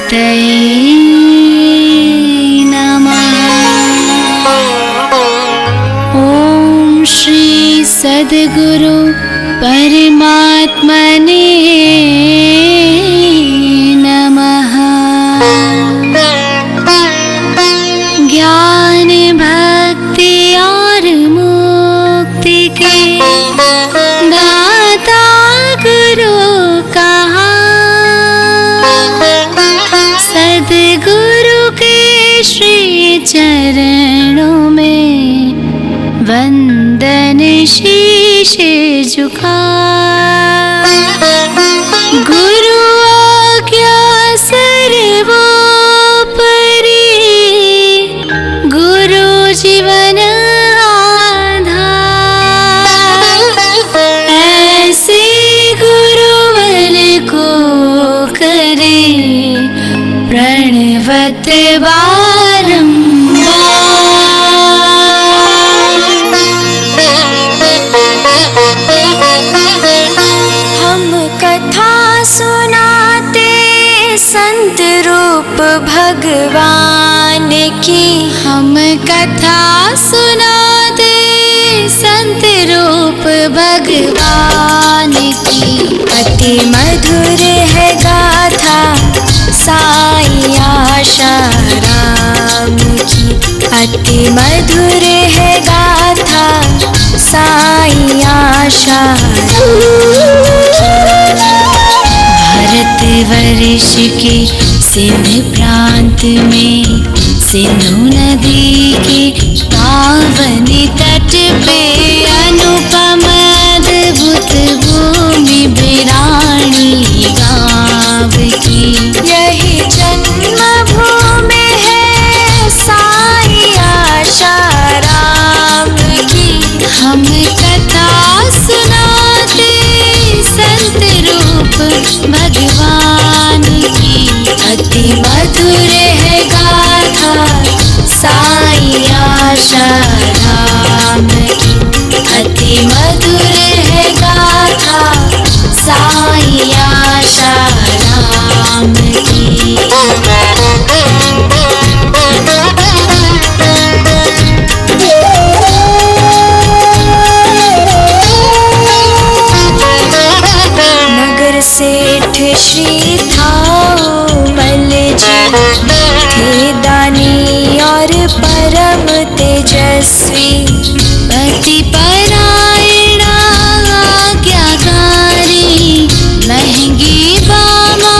गणपतये नमः। ॐ श्री सद्गुरु परमात्मने नमः। ज्ञान भक्ति और मुक्ति के दाता गुरु कहा, सद्गुरु के श्री चरणों में वंदन शीश झुका। गुरु आज्ञा सर्वोपरि, गुरु जीवन आधार। ऐसे गुरुवर को करे प्रणवत संत रूप भगवान की। हम कथा सुनाते संत रूप भगवान की। अति मधुर है गाथा साई आशाराम की। अति मधुर है गाथा साई आशाराम की। भारतवर्ष के सिंध प्रांत में सिंधु नदी के पावन तट पे अनुपम अद्भुत भूमि बिरानी गाँव की। यही जन्म भूमि है साई आशाराम की। हम कथा सुनाते संत रूप भगवान की। अति मधुर है गाथा साई आशाराम की। अति मधुर है गाथा साई आशाराम की। नगर सेठ श्री थाउमल जी थे दानी और परम तेजस्वी। पति परायण आज्ञाकारी, महंगी बामा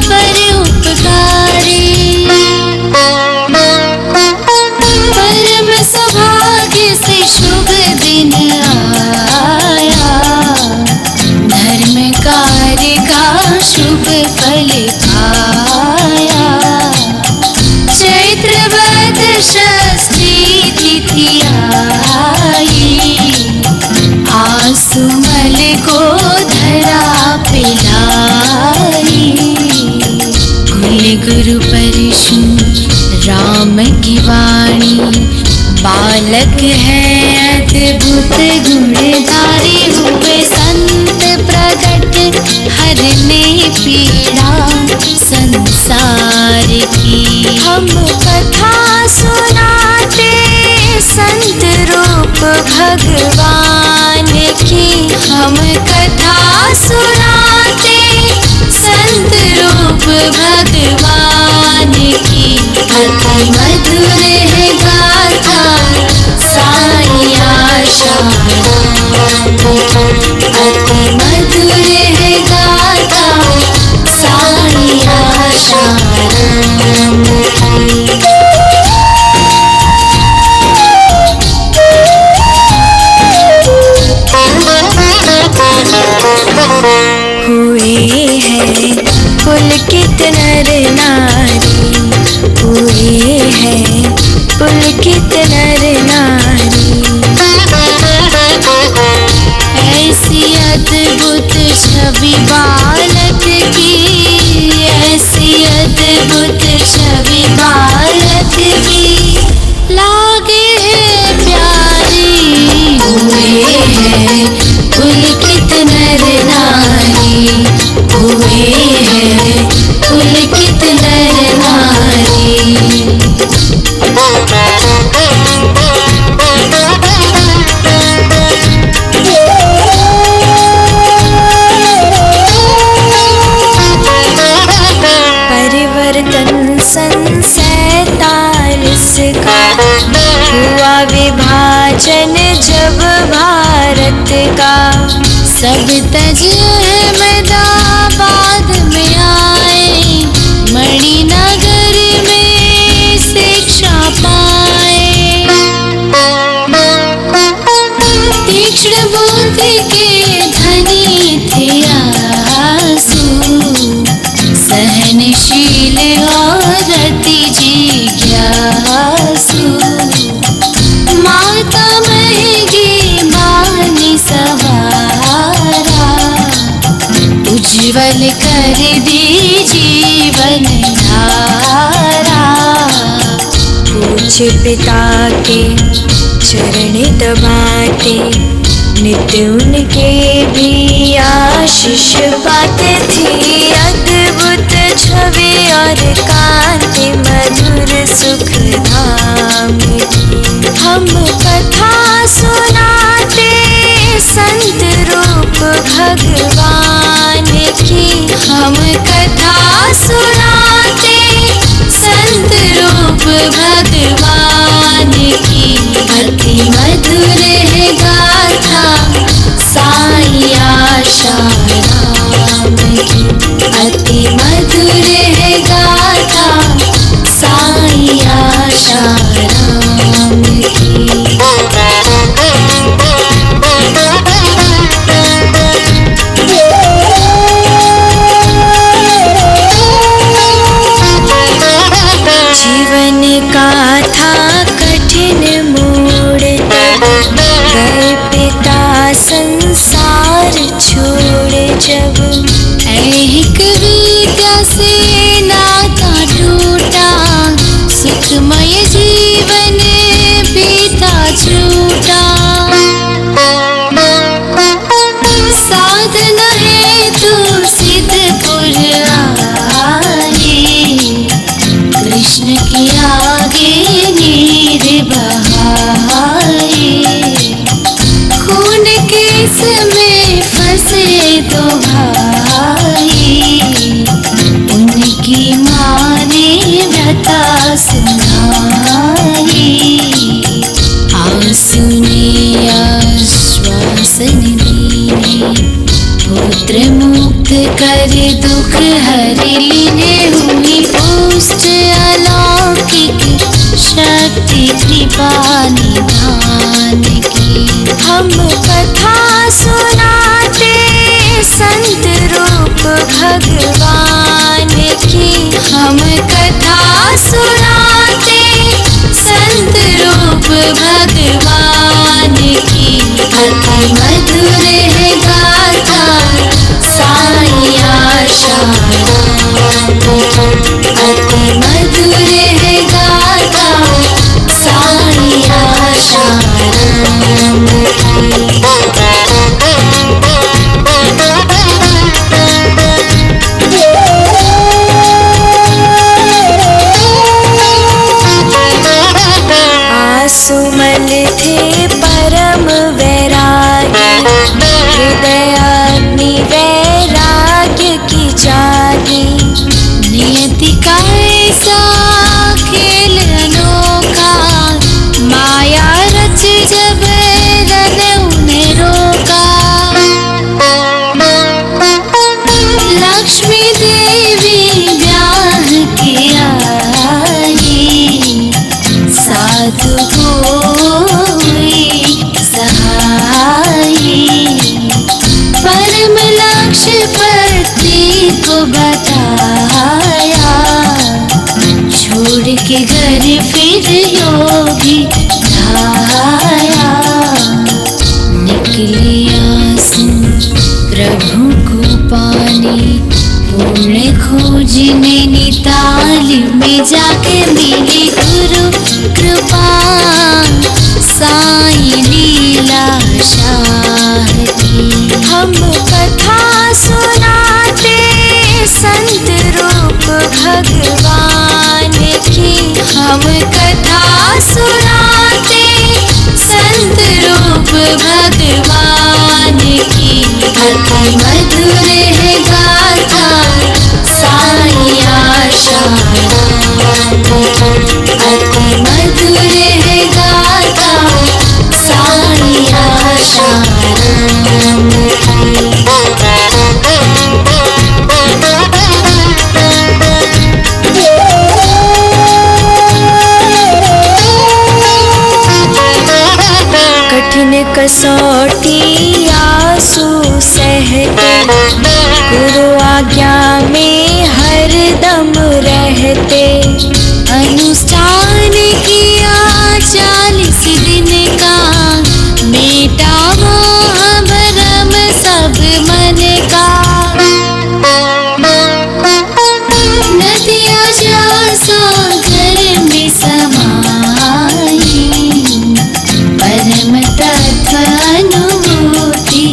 पर उपकारी। परम सौभाग्य से शुभ दिन आया, धर्म कार्य का शुभ फल पाया। चैत्र वद षष्ठी तिथि आई, आसुमल को धरा पिलाई। कुल गुरु परशु राम की वाणी, बालक है अद्भुत गुणधारी। हुए संत प्रगट हरने पीड़ा संसार की। हम कथा सुनाते संत रूप भगवान की। हम कथा सुनाते संत रूप भगवान की। अति मधुर है गाथा साई आशाराम की। अति मधुर है गाथा साई आशाराम की। हुए हैं पुलकित नर नारी। हुए हैं पुलकित नर नारी। ऐसी अद्भुत छवि बालक की। ऐसी अद्भुत छवि बालक की लागे है प्यारी। हुए हैं पुलकित नर नारी। हुए हैं पुलकित नर हुआ विभाजन जब भारत का, सब तज अहमदाबाद में आए, मणिनगर में शिक्षा पाए। तीक्ष्ण बुद्धि के धनी थे आसु, सहनशील और अति जिज्ञासु। माता महंगी बानी सवारा, उज्ज्वल कर दी जीवन धारा। पूज्य पिता के चरण दबाते, नित्य उनके भी आशीष पाते थी। अद्भुत छवि और कांति मधुर सुख धाम की, हम कथा सुनाते संत रूप भगवान की। हम कथा सुनाते संत रूप भगवान की। अति मधुर है गाथा साईं आशाराम की। अति मधुर है गाथा साईं आशाराम की। जीवन का था कठिन मोड़, गए पिता संसार छोड़ जब। ऐहिक विद्या से नाता टूटा, सुखमय जीवन बीता छूटा। साधना हेतु सिद्धपुर आए, कृष्ण के आगे नीर बहाए। खून के इसमें फंसे दो भाई, उनकी माँ ने व्यथा सुनाई। आंसू ने आश्वासन दीने, पुत्र मुक्त कर दुख हर लीने। हुई पुष्ट अलौकिक शक्ति कृपा निधान की। हम कथा सुनाते संत रूप भगवान की। हम कथा सुनाते संत रूप भगवान की। अति मधुर है गाथा साईं आशाराम की। अति मधुर है गाथा साईं आशाराम की। आसुमल थे परम वैरागी, हृदयाग्नि वैराग्य की जागी। नियति का ऐसा खेल अनोखा, माया रच जब रन उन्हें रोका। लक्ष्मी देवी ब्याह के आई, साधु कोई कसौटी आंसू सहते, गुरु आज्ञा में हरदम रहते। अनुष्ठान किया 40 दिन का, मेटा मोह भरम सब मन का। नदिया जा सागर में समाई, परम तत्व अनुभूति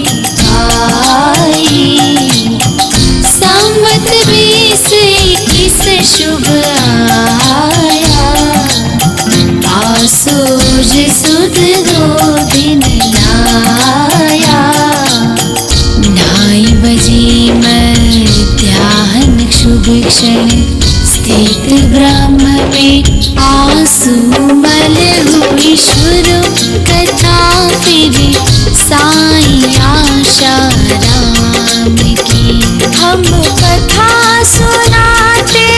आई। संवत 2021 शुभ आया, आसूज सुध 2 दिन लाया। 9 बजे मध्याह्न शुभ क्षण, स्थित ब्रह्म में आंसू मल हुई शुरू। कथा फिर साईं आशाराम की। हम कथा सुनाते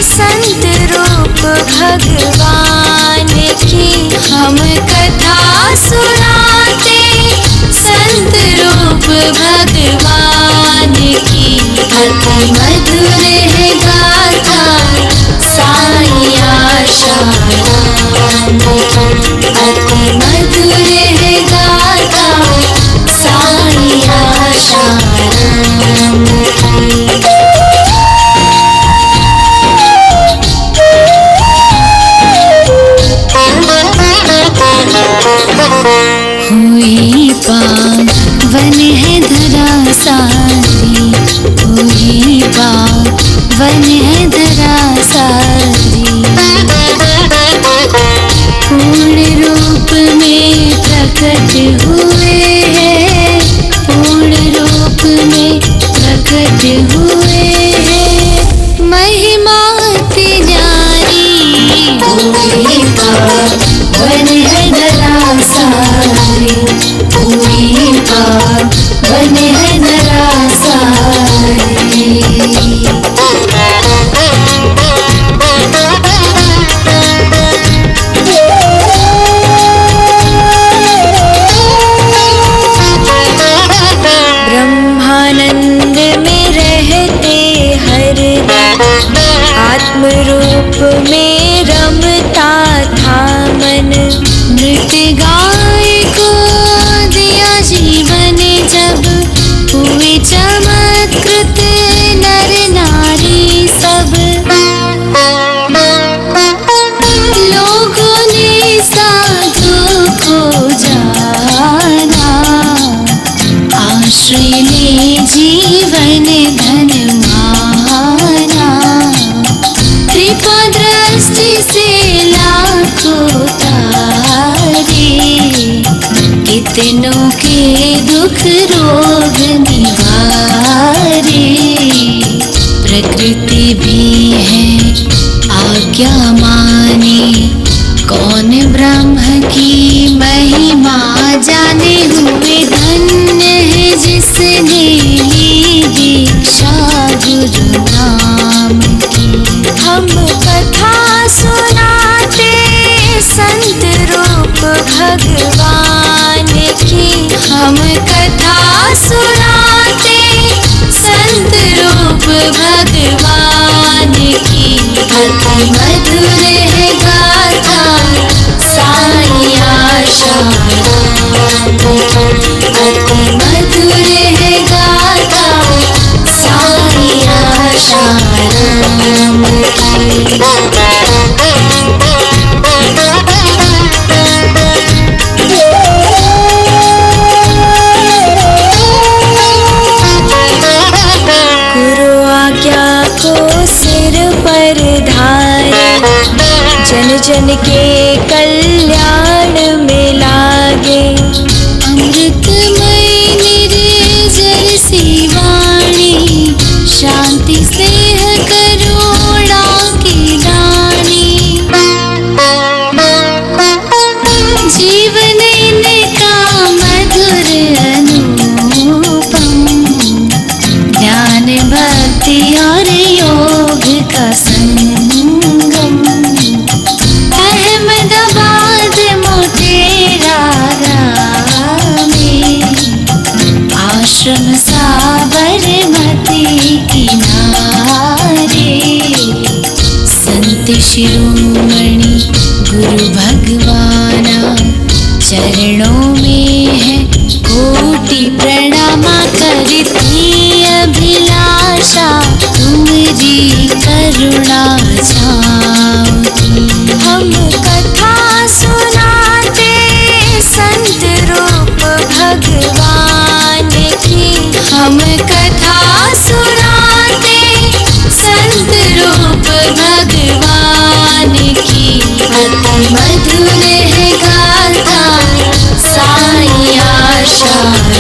संत रूप भगवान की। हम कथा सुनाते संत रूप भगवान की। अति मधुर है गाथा साईं आशाराम की। अति मधुर है गाथा साईं आशाराम की। हुई पावन है धरा सारी, हुई पावन है धरा सारी। पूर्ण रूप में प्रकट हुए हैं, पूर्ण रूप में प्रकट हुए हैं। महिमा अति न्यारी, हुई पावन है धरा सारी, हुई पावन है धरा सारी। ब्रह्मानंद में रहते हरदम, आत्म रूप में रमता था मन। नृत्य गाय को दिया जीवन जब, हुए चमत्कृत नर नारी सब। लोगों ने साधु को जाना, आश्रय ले जीवन धन माना। कृपा दृष्टि से लाखों तारे, कितनों के दुख रोग निवारे। प्रकृति भी है आज्ञा माने, कौन ब्रह्म की महिमा जाने। हुए धन्य है जिसने ली दीक्षा गुरु नाम की। हम कथा सुनाते संत रूप भगवान की। हम कथा सुनाते संत रूप भगवान की। अति मधुर है गाथा साईं आशाराम की। अति मधुर है गाथा साईं आशाराम की। शिरोमणि गुरु भगवाना, चरणों में है कोटि प्रणामा। करती अभिलाषा तुमरी करुणा छाँवती। हम कथा सुनाते संत रूप भगवान की। हम कथा सुनाते संत रूप भगवान की। अति मधुर है गाथा साईं आशाराम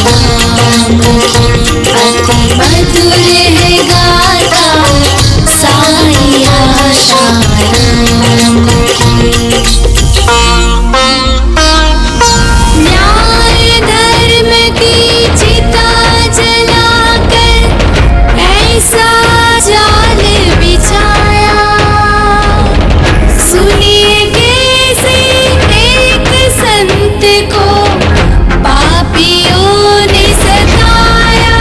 की। अति मधुर है गाथा साईं आशाराम की। न्याय धर्म की चिता जलाकर ऐसा जाल बिछाया। सुनिए कैसे एक संत को पापियों ने सताया।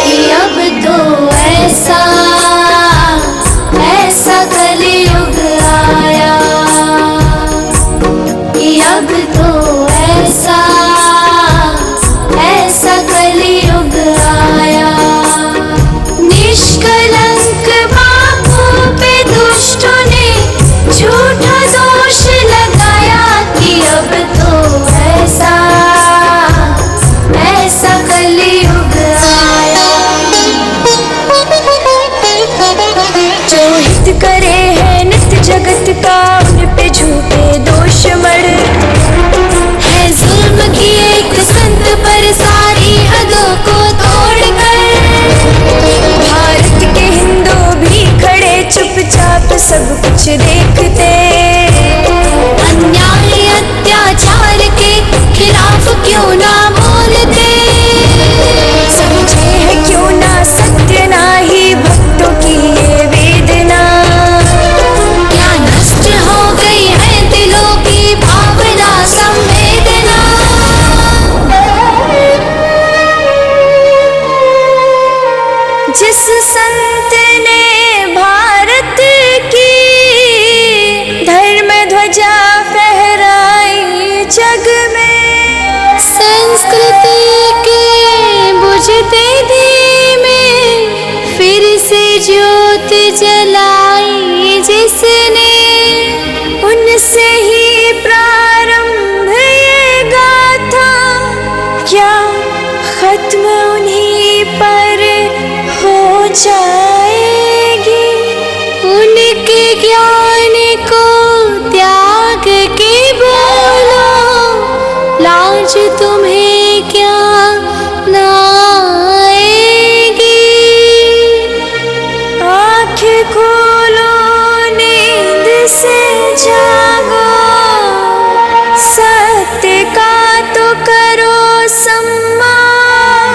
कि अब तो ऐसा कलयुग आया। कि अब तो ऐसा कलयुग आया। निष्कलंक बापों पे दुष्टों ने झूठा दोष लगाया। कि अब तो ऐसा कलयुग आया। जो हित करे है नित्य जगत का, उन पे झूठे दोष मड़। है जुल्म की एक संत पर सारी हदों को तोड़कर। भारत के हिंदू भी खड़े चुपचाप सब कुछ देखते। अन्याय अत्याचार के खिलाफ क्यों ना बोलते। समझे है क्यों ना सत्य ना ही भक्तों की ये वेदना। क्या नष्ट हो गई है दिलों की भावना संवेदना। जिस संत ने भारत की धर्म ध्वजा फहराई जग में। संस्कृति के बुझते धीमे फिर से ज्योत जलाई जिसने। उनसे ही प्रारंभ ये गाथा, क्या खत्म उन्हीं पर हो जाएगी। उनके ज्ञान को त्याग के बोलो, लाज तुम्हें क्या ना आएगी। आँखें खोलो नींद से जागो, सत्य का तो करो सम्मान।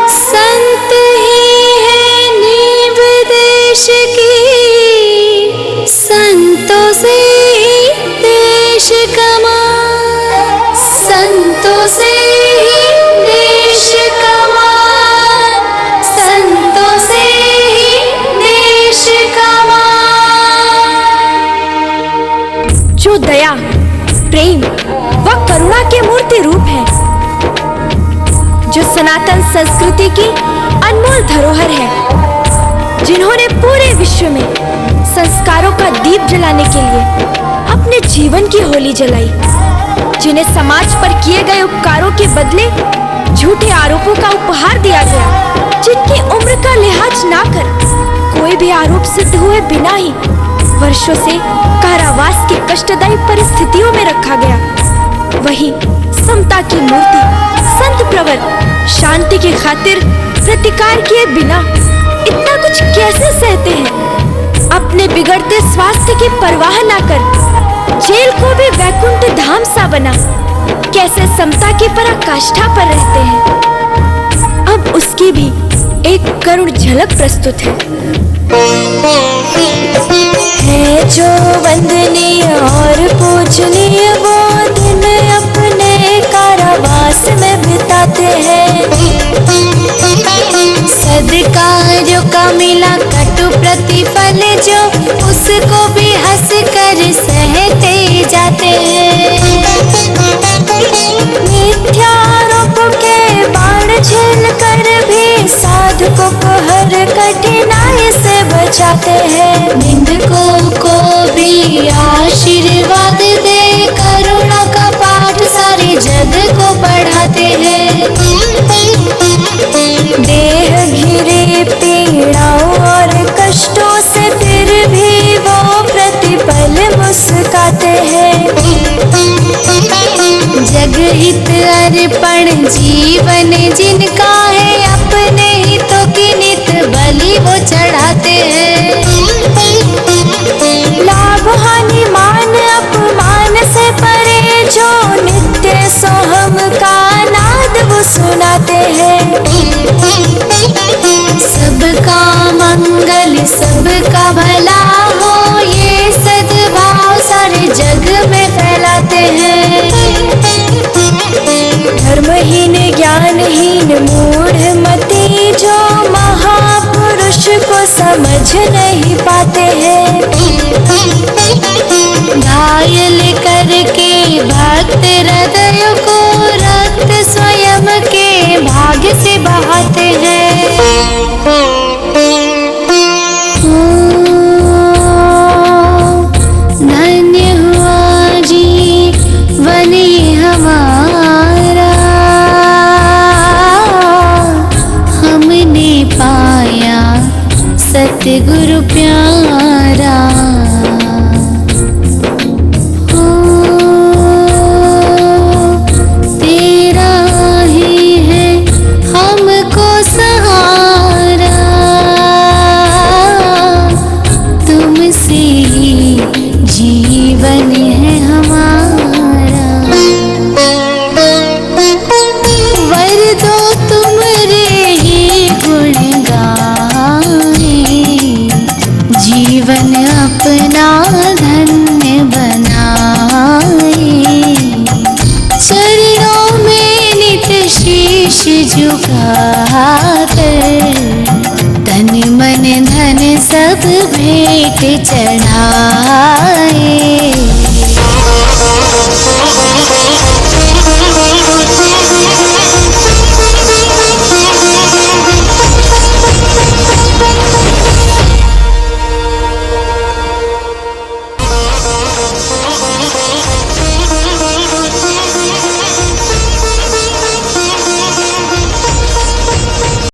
संत ही है नींव देश की, संतों से ही देश कमान। संतों से ही देश कमान। संतों से ही देश कमान। जो दया प्रेम व करुणा के मूर्ति रूप है, जो सनातन संस्कृति की अनमोल धरोहर है, जिन्होंने पूरे विश्व में संस्कारों का दीप जलाने के लिए अपने जीवन की होली जलाई, जिन्हें समाज पर किए गए उपकारों के बदले झूठे आरोपों का उपहार दिया गया, जिनकी उम्र का लिहाज ना कर कोई भी आरोप सिद्ध हुए बिना ही वर्षों से कारावास की कष्टदायी परिस्थितियों में रखा गया, वही समता की मूर्ति संत प्रवर शांति की खातिर प्रतिकार किए बिना इतना कुछ कैसे सहते हैं। अपने बिगड़ते स्वास्थ्य की परवाह ना कर जेल को भी वैकुंठ धाम सा बना कैसे समता की पराकाष्ठा पर रहते हैं। अब उसकी भी एक करुण झलक प्रस्तुत है जो वंदनीय और पूजनीय वो दिन अपने कारावास में बिताते हैं। सदकारों का मिला कटु प्रतिफल जो उसको भी हंस कर सहते जाते हैं। मिथ्यारोप के बाण झेल कर भी साधकों को हर कठिनाई से बचाते हैं। निंदकों को भी आशीर्वाद दे करुणा का पाठ सारे जग को पढ़ाते हैं। देह घिरे पीड़ाओं और कष्टों से फिर भी वो प्रतिपल मुस्काते हैं। जग हित अर्पण जीवन जिनका है अपने हितों की नित बलि वो चढ़ाते हैं। लाभ हानि मान अपमान से परे जो नित्य सोहम का नाद वो सुनाते हैं। सबका मंगल सबका भला हो ये सद्भाव सारे जग में फैलाते हैं। धर्महीन ज्ञानहीन मूढ़ मती जो महापुरुष को समझ नहीं पाते हैं।